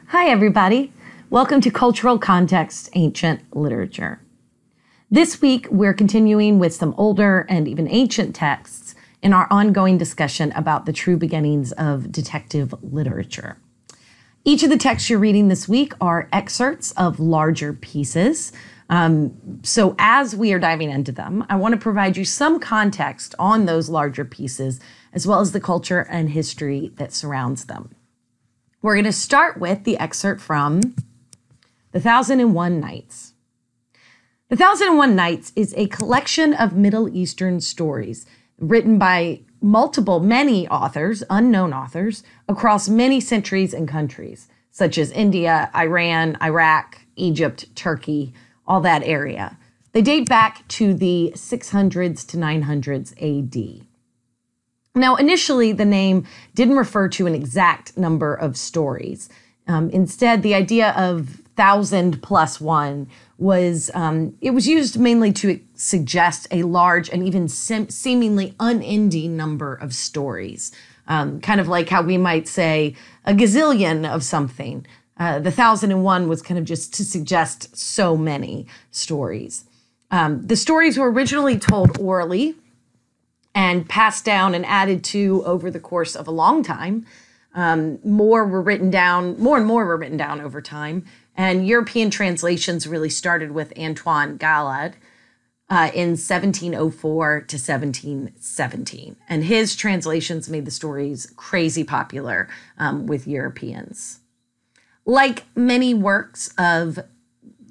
Hi, everybody. Welcome to Cultural Context Ancient Literature. This week, we're continuing with some older and even ancient texts in our ongoing discussion about the true beginnings of detective literature. Each of the texts you're reading this week are excerpts of larger pieces. So as we are diving into them, I want to provide you some context on those larger pieces, as well as the culture and history that surrounds them. We're going to start with the excerpt from The 1001 Nights. The 1001 Nights is a collection of Middle Eastern stories written by many authors, unknown authors, across many centuries and countries, such as India, Iran, Iraq, Egypt, Turkey, all that area. They date back to the 600s to 900s AD. Now, initially, the name didn't refer to an exact number of stories. Instead, the idea of 1,000 plus one was, it was used mainly to suggest a large and even seemingly unending number of stories. Kind of like how we might say a gazillion of something. The 1001 was kind of just to suggest so many stories. The stories were originally told orally and passed down and added to over the course of a long time. More and more were written down over time. And European translations really started with Antoine Galad in 1704 to 1717. And his translations made the stories crazy popular with Europeans. Like many works of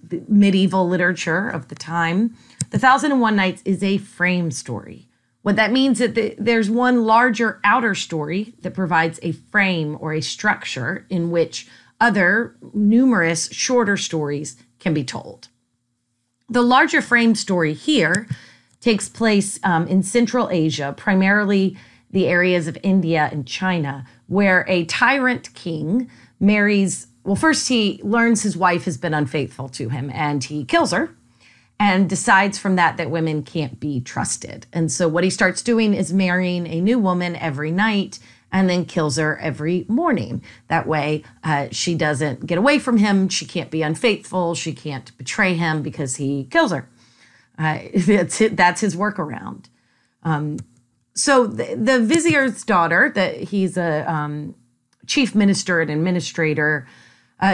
the medieval literature of the time, The 1001 Nights is a frame story. What that means is that there's one larger outer story that provides a frame or a structure in which other numerous shorter stories can be told. The larger frame story here takes place in Central Asia, primarily the areas of India and China, where a tyrant king marries. Well, first he learns his wife has been unfaithful to him and he kills her and decides from that women can't be trusted. And so what he starts doing is marrying a new woman every night and then kills her every morning. That way she doesn't get away from him. She can't be unfaithful. She can't betray him because he kills her. That's his workaround. So the vizier's daughter, that he's a chief minister and administrator,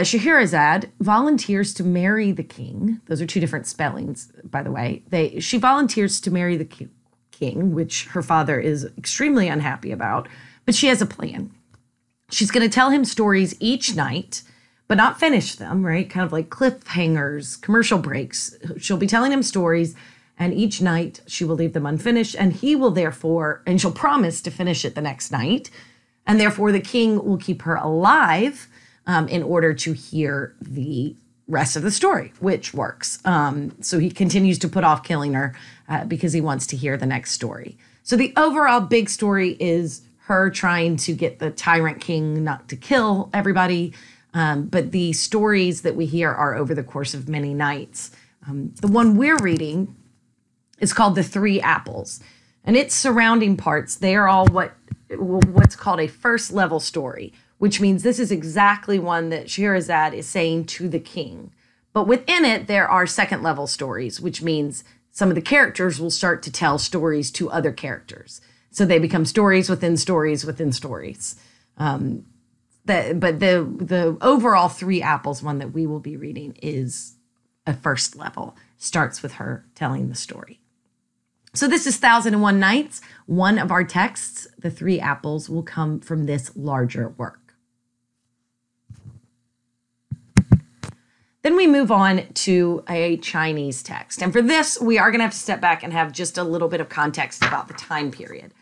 Scheherazade volunteers to marry the king. Those are two different spellings, by the way. She volunteers to marry the king, which her father is extremely unhappy about, but she has a plan. She's going to tell him stories each night, but not finish them, right? Kind of like cliffhangers, commercial breaks. She'll be telling him stories, and each night she will leave them unfinished, and he will therefore, and she'll promise to finish it the next night, and therefore the king will keep her alive in order to hear the rest of the story, which works. So he continues to put off killing her because he wants to hear the next story. So the overall big story is her trying to get the tyrant king not to kill everybody. But the stories that we hear are over the course of many nights. The one we're reading is called The Three Apples. And its surrounding parts, they are all what's called a first level story, which means this is exactly one that Scheherazade is saying to the king. But within it, there are second level stories, which means some of the characters will start to tell stories to other characters. So they become stories within stories within stories. But the overall Three Apples one that we will be reading is a first level, starts with her telling the story. So this is 1001 Nights. One of our texts, The Three Apples, will come from this larger work. Then we move on to a Chinese text. And for this, we are going to have to step back and have just a little bit of context about the time period.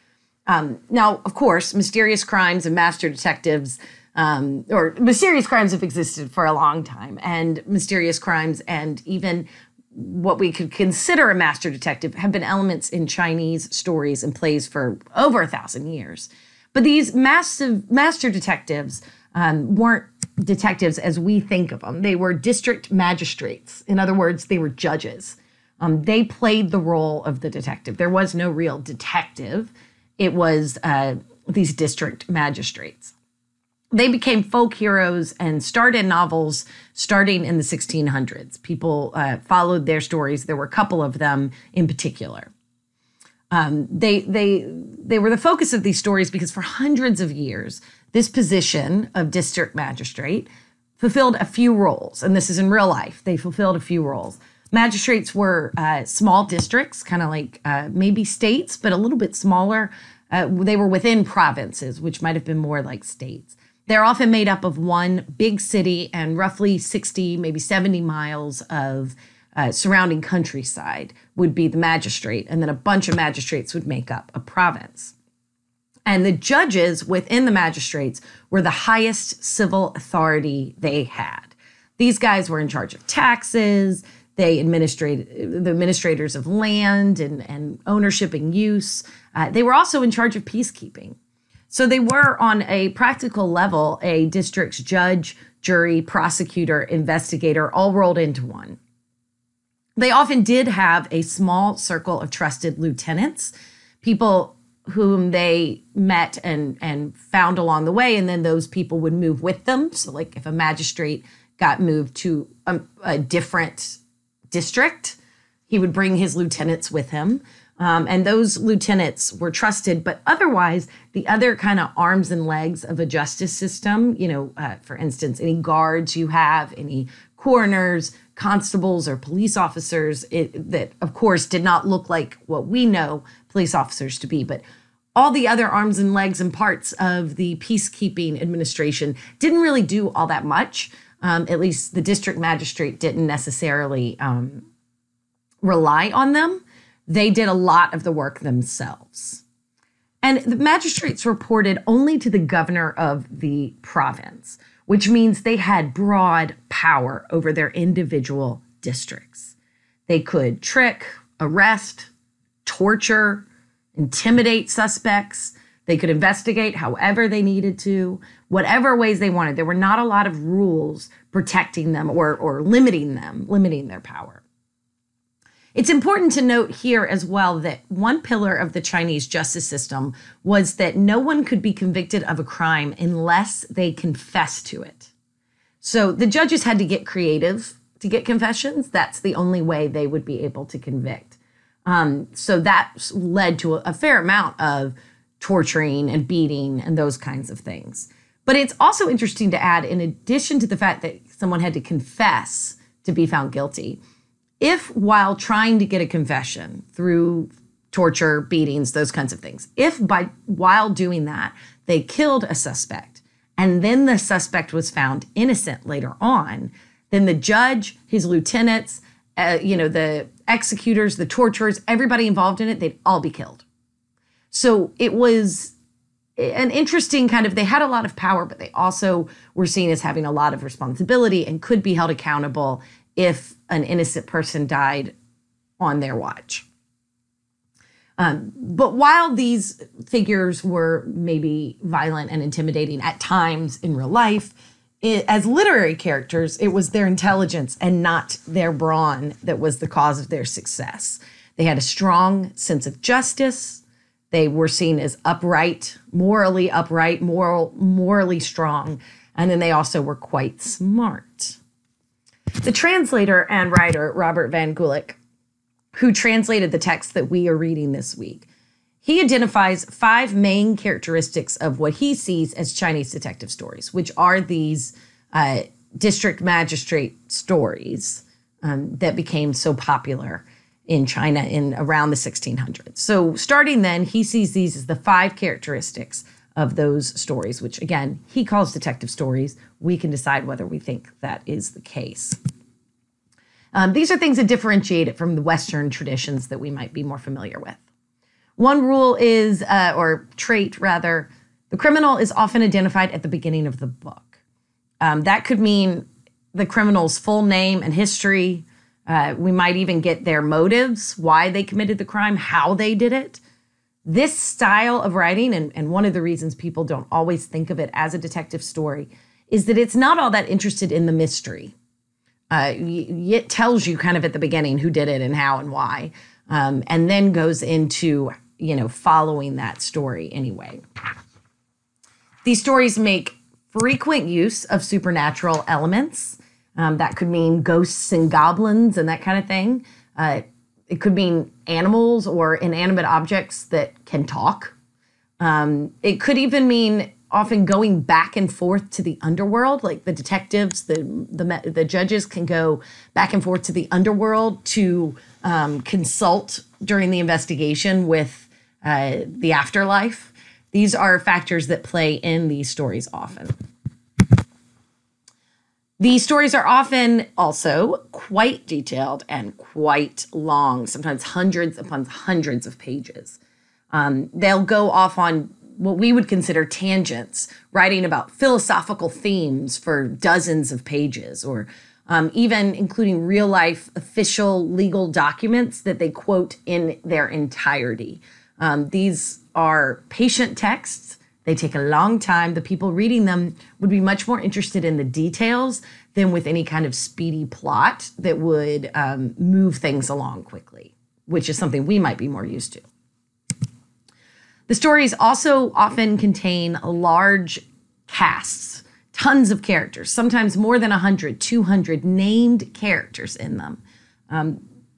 Now, of course, mysterious crimes and master detectives, or mysterious crimes have existed for a long time. And mysterious crimes and even what we could consider a master detective have been elements in Chinese stories and plays for over 1,000 years. But these massive master detectives weren't detectives as we think of them. They were district magistrates. In other words, they were judges. They played the role of the detective. There was no real detective. It was these district magistrates. They became folk heroes and starred in novels starting in the 1600s. People followed their stories. There were a couple of them in particular. They were the focus of these stories because for hundreds of years, this position of district magistrate fulfilled a few roles. And this is in real life. They fulfilled a few roles. Magistrates were small districts, kind of like maybe states, but a little bit smaller. They were within provinces, which might have been more like states. They're often made up of one big city and roughly 60, maybe 70 miles of surrounding countryside would be the magistrate. And then a bunch of magistrates would make up a province. And the judges within the magistrates were the highest civil authority they had. These guys were in charge of taxes. They administrated the administrators of land and ownership and use. They were also in charge of peacekeeping. So they were, on a practical level, a district's judge, jury, prosecutor, investigator, all rolled into one. They often did have a small circle of trusted lieutenants, people whom they met and found along the way, and then those people would move with them. So like if a magistrate got moved to a different district, he would bring his lieutenants with him. And those lieutenants were trusted, but otherwise, the other kind of arms and legs of a justice system, for instance, any guards you have, any coroners, constables, or police officers, that of course did not look like what we know police officers to be, but all the other arms and legs and parts of the peacekeeping administration didn't really do all that much. At least the district magistrate didn't necessarily rely on them. They did a lot of the work themselves. And the magistrates reported only to the governor of the province, which means they had broad power over their individual districts. They could trick, arrest, torture, intimidate suspects. They could investigate however they needed to, whatever ways they wanted. There were not a lot of rules protecting them or limiting their power. It's important to note here as well that one pillar of the Chinese justice system was that no one could be convicted of a crime unless they confessed to it. So the judges had to get creative to get confessions. That's the only way they would be able to convict. So that led to a fair amount of torturing and beating and those kinds of things. But it's also interesting to add, in addition to the fact that someone had to confess to be found guilty, if while trying to get a confession through torture, beatings, those kinds of things, while doing that, they killed a suspect and then the suspect was found innocent later on, then the judge, his lieutenants, the executors, the torturers, everybody involved in it, they'd all be killed. So it was an interesting they had a lot of power, but they also were seen as having a lot of responsibility and could be held accountable if an innocent person died on their watch. But while these figures were maybe violent and intimidating at times in real life, as literary characters, it was their intelligence and not their brawn that was the cause of their success. They had a strong sense of justice. They were seen as upright, morally strong. And then they also were quite smart. The translator and writer, Robert Van Gulik, who translated the text that we are reading this week, he identifies 5 main characteristics of what he sees as Chinese detective stories, which are these district magistrate stories that became so popular in China in around the 1600s. So starting then, he sees these as the 5 characteristics of those stories, which again, he calls detective stories. We can decide whether we think that is the case. These are things that differentiate it from the Western traditions that we might be more familiar with. One rule is, or trait rather, the criminal is often identified at the beginning of the book. That could mean the criminal's full name and history. We might even get their motives, why they committed the crime, how they did it. This style of writing, and one of the reasons people don't always think of it as a detective story, is that it's not all that interested in the mystery. It tells you kind of at the beginning who did it and how and why, and then goes into, following that story anyway. These stories make frequent use of supernatural elements. That could mean ghosts and goblins and that kind of thing. It could mean animals or inanimate objects that can talk. It could even mean often going back and forth to the underworld, like the detectives, the judges can go back and forth to the underworld to consult during the investigation with the afterlife. These are factors that play in these stories often. These stories are often also quite detailed and quite long, sometimes hundreds upon hundreds of pages. They'll go off on what we would consider tangents, writing about philosophical themes for dozens of pages, or even including real-life official legal documents that they quote in their entirety. These are patient texts. They take a long time. The people reading them would be much more interested in the details than with any kind of speedy plot that would move things along quickly, which is something we might be more used to. The stories also often contain large casts, tons of characters, sometimes more than 100, 200 named characters in them.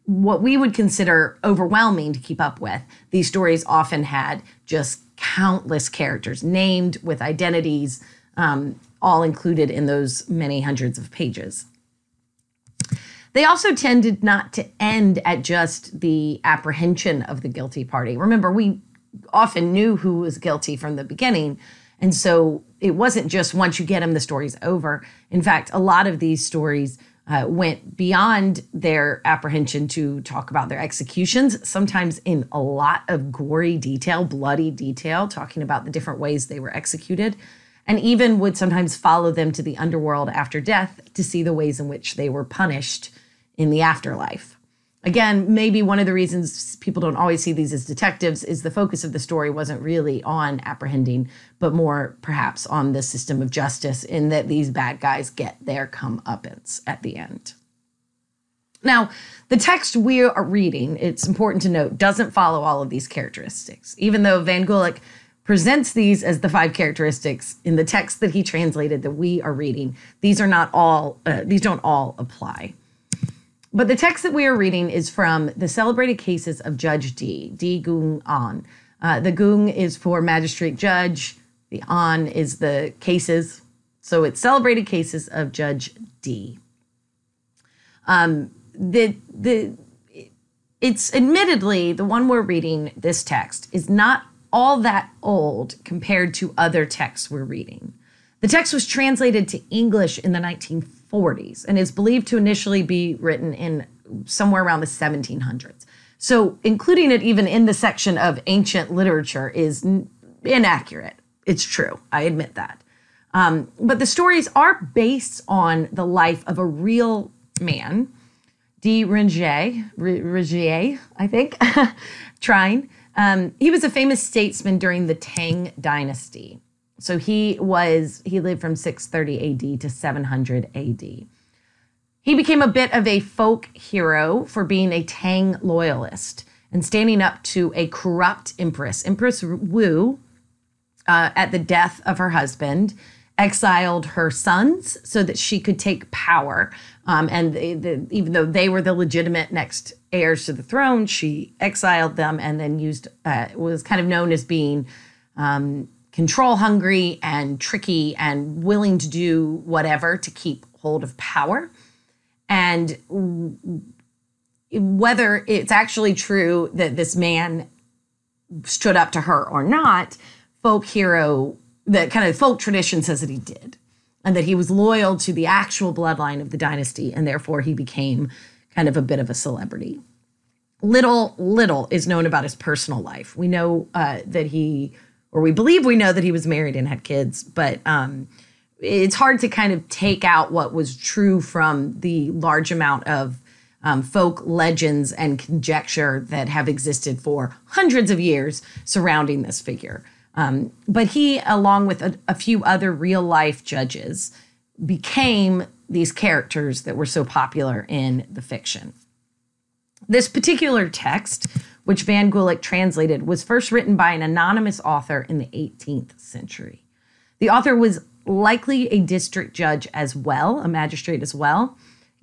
What we would consider overwhelming to keep up with. These stories often had just countless characters named with identities, all included in those many hundreds of pages. They also tended not to end at just the apprehension of the guilty party. Remember, we often knew who was guilty from the beginning, and so it wasn't just once you get them, the story's over. In fact, a lot of these stories went beyond their apprehension to talk about their executions, sometimes in a lot of gory detail, bloody detail, talking about the different ways they were executed, and even would sometimes follow them to the underworld after death to see the ways in which they were punished in the afterlife. Again, maybe one of the reasons people don't always see these as detectives is the focus of the story wasn't really on apprehending, but more perhaps on the system of justice, in that these bad guys get their comeuppance at the end. Now, the text we are reading, it's important to note, doesn't follow all of these characteristics. Even though Van Gulik presents these as the 5 characteristics in the text that he translated that we are reading, these don't all apply. But the text that we are reading is from the celebrated cases of Judge D Gung An. The Gung is for magistrate judge. The An is the cases. So it's celebrated cases of Judge D. It's admittedly, the one we're reading, this text, is not all that old compared to other texts we're reading. The text was translated to English in the 1940s and is believed to initially be written in somewhere around the 1700s. So including it even in the section of ancient literature is inaccurate. It's true. I admit that. But the stories are based on the life of a real man, de Rengger, I think, Trine. He was a famous statesman during the Tang Dynasty. So he lived from 630 AD to 700 AD. He became a bit of a folk hero for being a Tang loyalist and standing up to a corrupt empress. Empress Wu, at the death of her husband, exiled her sons so that she could take power. And even though they were the legitimate next heirs to the throne, she exiled them and then was kind of known as being control hungry and tricky and willing to do whatever to keep hold of power. And whether it's actually true that this man stood up to her or not, folk tradition says that he did, and that he was loyal to the actual bloodline of the dynasty, and therefore he became kind of a bit of a celebrity. Little is known about his personal life. We know we believe we know that he was married and had kids, but it's hard to kind of take out what was true from the large amount of folk legends and conjecture that have existed for hundreds of years surrounding this figure. But he, along with a few other real-life judges, became these characters that were so popular in the fiction. This particular text, which Van Gulik translated, was first written by an anonymous author in the 18th century. The author was likely a district judge as well, a magistrate as well,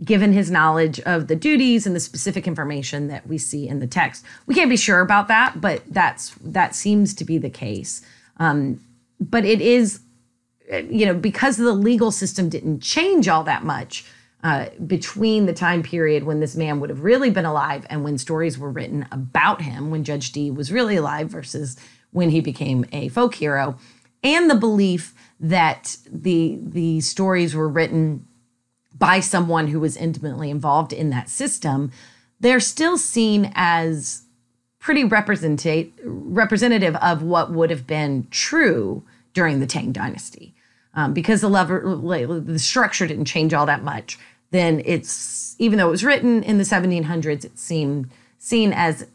given his knowledge of the duties and the specific information that we see in the text. We can't be sure about that, but that seems to be the case. But it is, because the legal system didn't change all that much between the time period when this man would have really been alive and when stories were written about him, when Judge Dee was really alive versus when he became a folk hero, and the belief that the stories were written by someone who was intimately involved in that system, they're still seen as pretty representative of what would have been true during the Tang Dynasty. Because the structure didn't change all that much, then even though it was written in the 1700s, it seemed seen as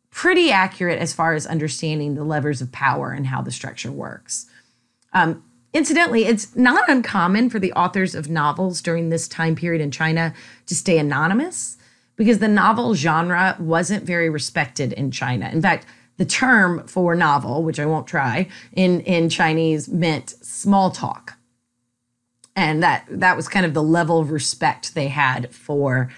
pretty accurate as far as understanding the levers of power and how the structure works. Incidentally, it's not uncommon for the authors of novels during this time period in China to stay anonymous because the novel genre wasn't very respected in China. In fact, the term for novel, which I won't try, in Chinese meant small talk. And that was kind of the level of respect they had for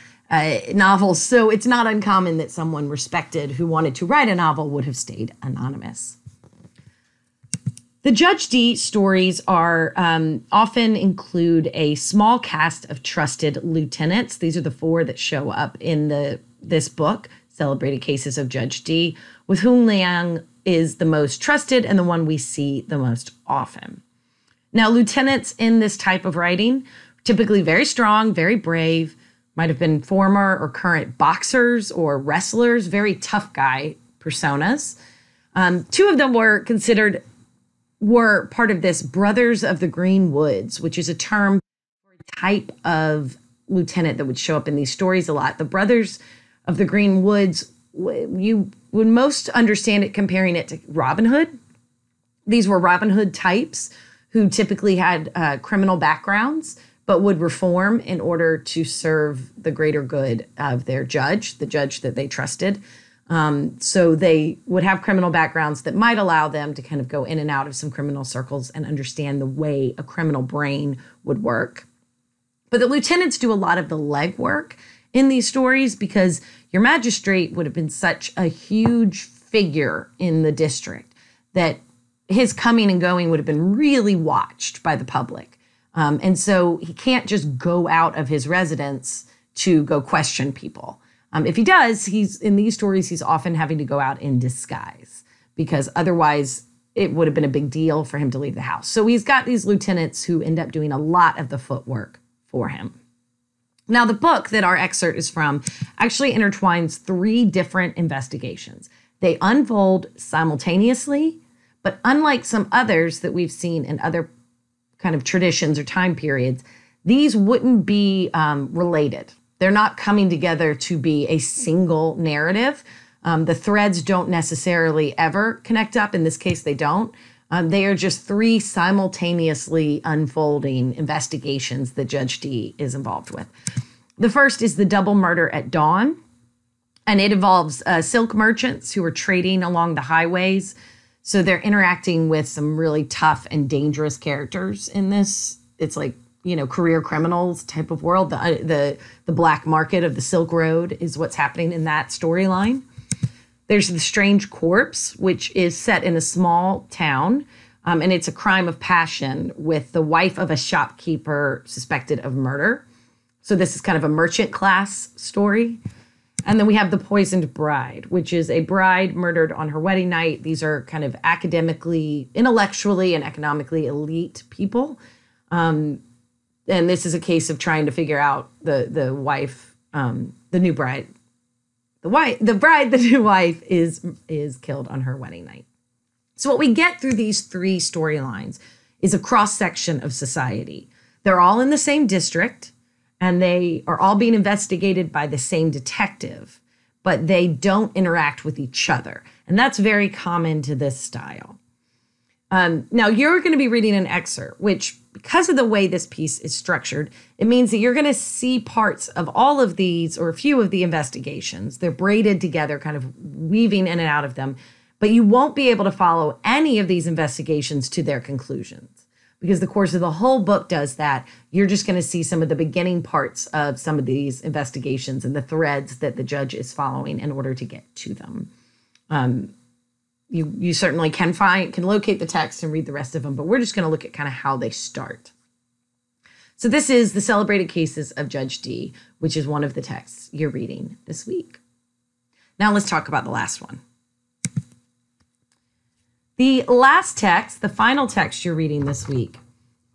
novels. So it's not uncommon that someone respected who wanted to write a novel would have stayed anonymous. The Judge Dee stories are often include a small cast of trusted lieutenants. These are the 4 that show up in this book, Celebrated Cases of Judge Dee, with whom Liang is the most trusted and the one we see the most often. Now, lieutenants in this type of writing, typically very strong, very brave, might have been former or current boxers or wrestlers, very tough guy personas. 2 of them were part of this Brothers of the Green Woods, which is a term for a type of lieutenant that would show up in these stories a lot. The Brothers of the Green Woods, you would most understand it comparing it to Robin Hood. These were Robin Hood types who typically had criminal backgrounds, but would reform in order to serve the greater good of their judge, the judge that they trusted. So they would have criminal backgrounds that might allow them to kind of go in and out of some criminal circles and understand the way a criminal brain would work. But the lieutenants do a lot of the legwork in these stories because your magistrate would have been such a huge figure in the district that his coming and going would have been really watched by the public. And so he can't just go out of his residence to go question people. If he does, in these stories, he's often having to go out in disguise because otherwise it would have been a big deal for him to leave the house. So he's got these lieutenants who end up doing a lot of the footwork for him. Now, the book that our excerpt is from actually intertwines 3 different investigations. They unfold simultaneously, but unlike some others that we've seen in other kind of traditions or time periods, these wouldn't be related. They're not coming together to be a single narrative. The threads don't necessarily ever connect up. In this case, they don't. They are just 3 simultaneously unfolding investigations that Judge Dee is involved with. The first is the double murder at dawn, and it involves silk merchants who are trading along the highways. So they're interacting with some really tough and dangerous characters in this. It's like, career criminals type of world. The black market of the Silk Road is what's happening in that storyline. There's The Strange Corpse, which is set in a small town, and it's a crime of passion with the wife of a shopkeeper suspected of murder. So this is kind of a merchant class story. And then we have The Poisoned Bride, which is a bride murdered on her wedding night. These are kind of academically, intellectually, and economically elite people. And this is a case of trying to figure out the wife, the new bride. The new wife is killed on her wedding night. So what we get through these 3 storylines is a cross-section of society. They're all in the same district, and they are all being investigated by the same detective, but they don't interact with each other. And that's very common to this style. Now, you're going to be reading an excerpt, which, because of the way this piece is structured, it means that you're going to see parts of all of these or a few of the investigations. They're braided together, kind of weaving in and out of them, but you won't be able to follow any of these investigations to their conclusions. because the course of the whole book does that. You're just going to see some of the beginning parts of some of these investigations and the threads that the judge is following in order to get to them. You certainly can locate the text and read the rest of them, but we're just going to look at kind of how they start. So this is The Celebrated Cases of Judge Dee, which is one of the texts you're reading this week. Now let's talk about the last one. The last text, the final text you're reading this week,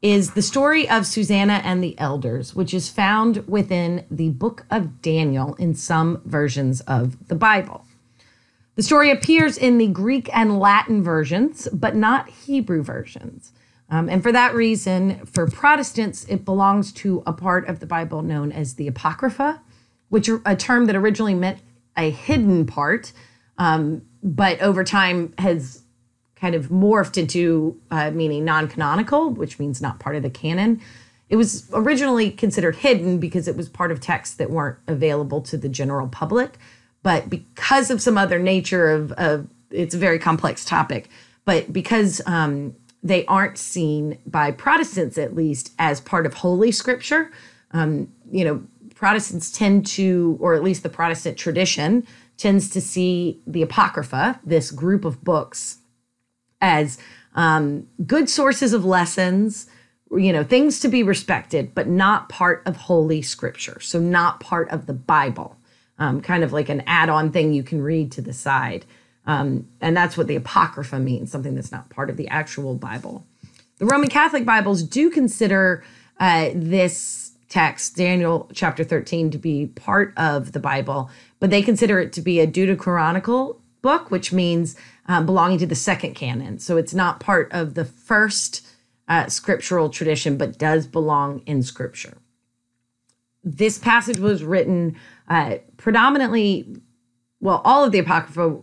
is the story of Susanna and the elders, which is found within the book of Daniel in some versions of the Bible. The story appears in the Greek and Latin versions, but not Hebrew versions. And for that reason, for Protestants, it belongs to a part of the Bible known as the Apocrypha, which is a term that originally meant a hidden part, but over time has kind of morphed into meaning non-canonical, which means not part of the canon. It was originally considered hidden because it was part of texts that weren't available to the general public. But because of some other nature of it's a very complex topic, but because they aren't seen by Protestants, at least, as part of Holy Scripture, Protestants tend to, or at least the Protestant tradition, tends to see the Apocrypha, this group of books, as good sources of lessons, things to be respected, but not part of Holy Scripture. So not part of the Bible, kind of like an add-on thing you can read to the side. And that's what the Apocrypha means, something that's not part of the actual Bible. The Roman Catholic Bibles do consider this text, Daniel chapter 13, to be part of the Bible, but they consider it to be a deuterocanonical book, which means belonging to the second canon. So it's not part of the first scriptural tradition, but does belong in Scripture. This passage was written predominantly, all of the Apocrypha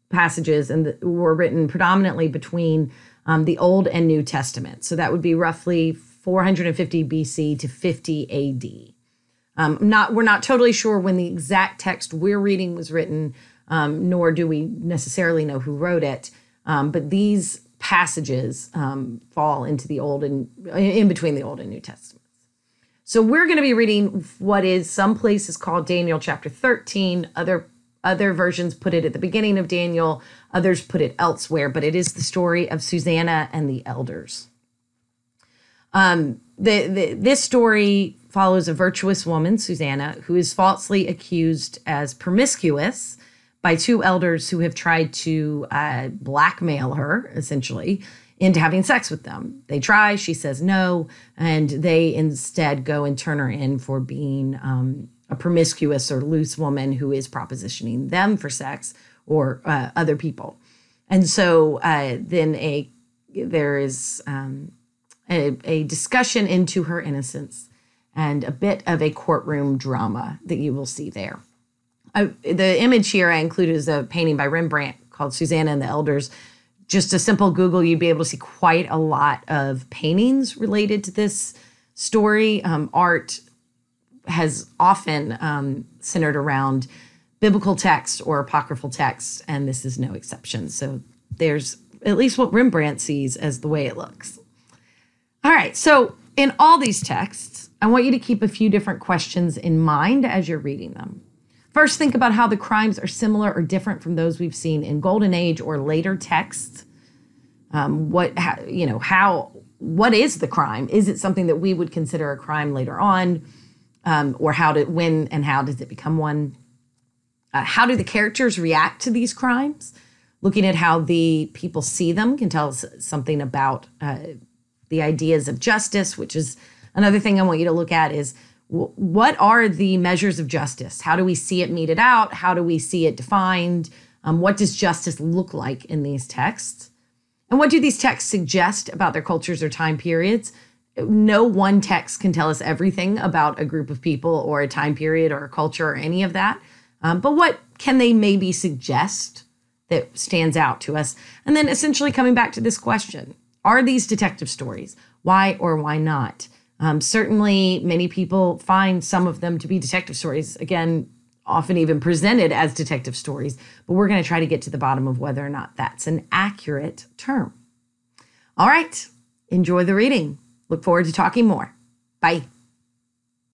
passages were written predominantly between the Old and New Testament. So that would be roughly 450 BC to 50 AD. We're not totally sure when the exact text we're reading was written, nor do we necessarily know who wrote it. But these passages fall into the Old and in between the Old and New Testaments. So we're going to be reading what is some places called Daniel chapter 13. Other versions put it at the beginning of Daniel. Others put it elsewhere, but it is the story of Susanna and the elders. This story follows a virtuous woman, Susanna, who is falsely accused as promiscuous by two elders who have tried to blackmail her, essentially, into having sex with them. They try, she says no, and they instead go and turn her in for being a promiscuous or loose woman who is propositioning them for sex or other people. And so then there is a discussion into her innocence and a bit of a courtroom drama that you will see there. The image here I included is a painting by Rembrandt called Susanna and the Elders. Just a simple Google, you'd be able to see quite a lot of paintings related to this story. Art has often centered around biblical text or apocryphal text, and this is no exception. So there's at least what Rembrandt sees as the way it looks. All right, so in all these texts, I want you to keep a few different questions in mind as you're reading them. First, think about how the crimes are similar or different from those we've seen in Golden Age or later texts. What is the crime? Is it something that we would consider a crime later on? Or when and how does it become one? How do the characters react to these crimes? Looking at how the people see them can tell us something about the ideas of justice, which is another thing I want you to look at is what are the measures of justice? How do we see it meted out? How do we see it defined? What does justice look like in these texts? And what do these texts suggest about their cultures or time periods? No one text can tell us everything about a group of people or a time period or a culture or any of that. But what can they maybe suggest that stands out to us? And then essentially coming back to this question, are these detective stories? Why or why not? Certainly, many people find some of them to be detective stories, again, often even presented as detective stories, but we're going to try to get to the bottom of whether or not that's an accurate term. All right, Enjoy the reading. Look forward to talking more. Bye.